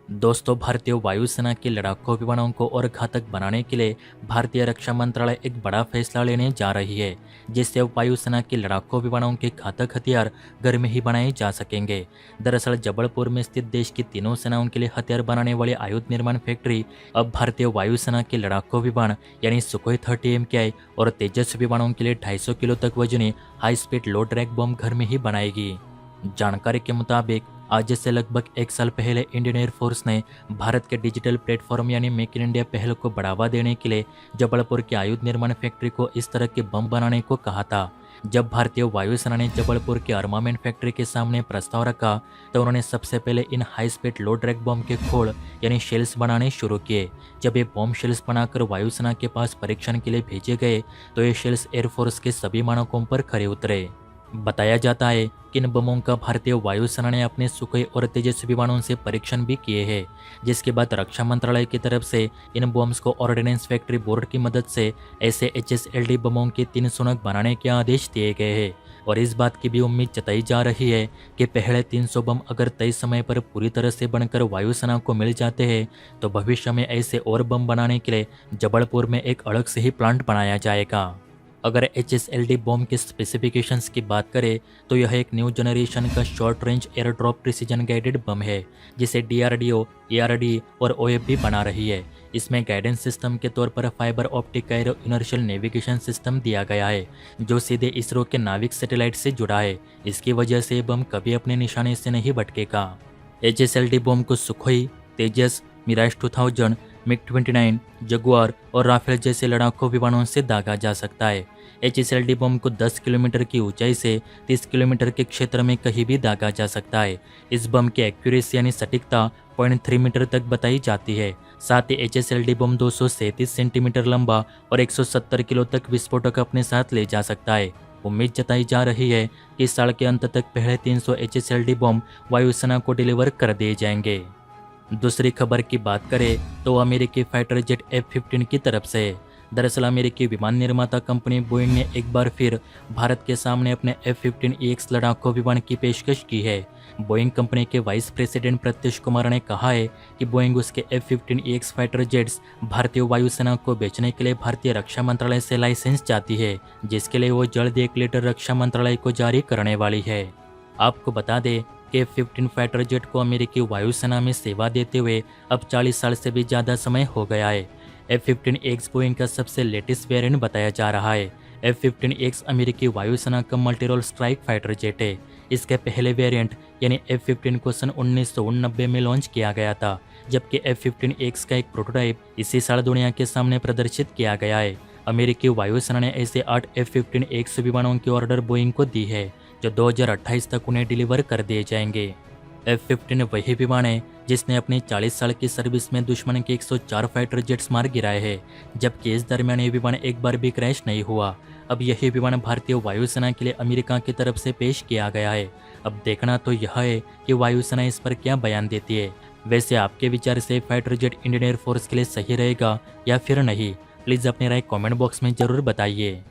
दोस्तों, भारतीय वायुसेना के लड़ाकू विमानों को और घातक बनाने के लिए भारतीय रक्षा मंत्रालय एक बड़ा फैसला लेने जा रही है, जिससे वायुसेना के लड़ाकू विमानों के घातक हथियार घर में ही बनाए जा सकेंगे। दरअसल जबलपुर में स्थित देश की तीनों सेनाओं के लिए हथियार बनाने वाली आयुध निर्माण फैक्ट्री अब भारतीय वायुसेना के लड़ाकू विमान यानी सुखोई 30 MKI और तेजस विमानों के लिए 250 किलो तक वजनी हाई स्पीड लो ड्रैग बम घर में ही बनाएगी। जानकारी के मुताबिक आज से लगभग एक साल पहले इंडियन एयरफोर्स ने भारत के डिजिटल प्लेटफॉर्म यानी मेक इन इंडिया पहल को बढ़ावा देने के लिए जबलपुर की आयुध निर्माण फैक्ट्री को इस तरह के बम बनाने को कहा था। जब भारतीय वायुसेना ने जबलपुर की आर्मामेंट फैक्ट्री के सामने प्रस्ताव रखा तो उन्होंने सबसे पहले इन high speed low drag bomb के खोल यानी शेल्स बनाने शुरू किए। जब ये बम शेल्स बनाकर वायुसेना के पास परीक्षण के लिए भेजे गए तो ये शेल्स एयरफोर्स के सभी मानकों पर खरे उतरे। बताया जाता है कि इन बमों का भारतीय वायुसेना ने अपने सुखोई और तेजस विमानों से परीक्षण भी किए हैं, जिसके बाद रक्षा मंत्रालय की तरफ से इन बम्स को ऑर्डिनेंस फैक्ट्री बोर्ड की मदद से ऐसे HSLD बमों के 3 सुनक बनाने के आदेश दिए गए हैं। और इस बात की भी उम्मीद जताई जा रही है कि पहले 300 बम अगर तय समय पर पूरी तरह से बनकर वायुसेना को मिल जाते हैं तो भविष्य में ऐसे और बम बनाने के लिए जबलपुर में एक अलग से ही प्लांट बनाया जाएगा। अगर HSLD बॉम्ब के स्पेसिफिकेशंस की बात करें तो यह एक न्यू जनरेशन का short range air drop precision guided bomb है, जिसे DRDO, ARD और OF भी बना रही है। इसमें गाइडेंस सिस्टम के तौर पर fibre optic arrow inertial navigation system दिया गया है, जो सीधे इसरो के नाविक सैटेलाइट से जुड़ा है। इसकी वजह से बम कभी अपने निशाने से नहीं भटकेगा। HSLD बम को सुखोई, तेजस, मिराज 2000, MiG-29, जगुआर और राफेल जैसे लड़ाकू विमानों से दागा जा सकता है। HSLD बम को 10 किलोमीटर की ऊंचाई से 30 किलोमीटर के क्षेत्र में कहीं भी दागा जा सकता है। इस बम की एक्यूरेसी यानी सटीकता 0.3 मीटर तक बताई जाती है। साथ ही HSLD बम 237 सेंटीमीटर लंबा और 170 किलो तक विस्फोटक अपने साथ ले जा सकता है। उम्मीद जताई जा रही है कि इस साल के अंत तक पहले 300 HSLD बम वायुसेना को डिलीवर कर दिए जाएंगे। दूसरी खबर की बात करें तो अमेरिकी फाइटर जेट F-15 की तरफ से। दरअसल अमेरिकी विमान निर्माता कंपनी बोइंग ने एक बार फिर भारत के सामने अपने F-15EX लड़ाकू विमान की पेशकश की है। बोइंग कंपनी के वाइस प्रेसिडेंट प्रत्युष कुमार ने कहा है कि बोइंग उसके F-15EX फाइटर जेट्स भारतीय वायुसेना को बेचने के लिए भारतीय रक्षा मंत्रालय से लाइसेंस चाहती है, जिसके लिए वो जल्द एक लेटर रक्षा मंत्रालय को जारी करने वाली है। आपको बता दें कि F-15 फाइटर जेट को अमेरिकी वायुसेना में सेवा देते हुए अब 40 साल से भी ज़्यादा समय हो गया है। F-15EX बोइंग का सबसे लेटेस्ट वेरिएंट बताया जा रहा है। F-15EX अमेरिकी वायुसेना का मल्टीरोल स्ट्राइक फाइटर जेट है। इसके पहले वेरिएंट यानी F-15 को सन 1989 में लॉन्च किया गया था, जबकि F-15EX का एक प्रोटोटाइप इसी साल दुनिया के सामने प्रदर्शित किया गया है। अमेरिकी वायुसेना ने ऐसे 8 F-15EX विमानों की ऑर्डर बोइंग को दी है, जो 2028 तक उन्हें डिलीवर कर दिए जाएंगे। F-15 वही विमान है जिसने अपनी 40 साल की सर्विस में दुश्मन के 104 फाइटर जेट्स मार गिराए हैं, जबकि इस दरमियान ये विमान एक बार भी क्रैश नहीं हुआ। अब यही विमान भारतीय वायुसेना के लिए अमेरिका की तरफ से पेश किया गया है। अब देखना तो यह है कि वायुसेना इस पर क्या बयान देती है। वैसे आपके विचार से फाइटर जेट इंडियन एयरफोर्स के लिए सही रहेगा या फिर नहीं? प्लीज़ अपनी राय कमेंट बॉक्स में ज़रूर बताइए।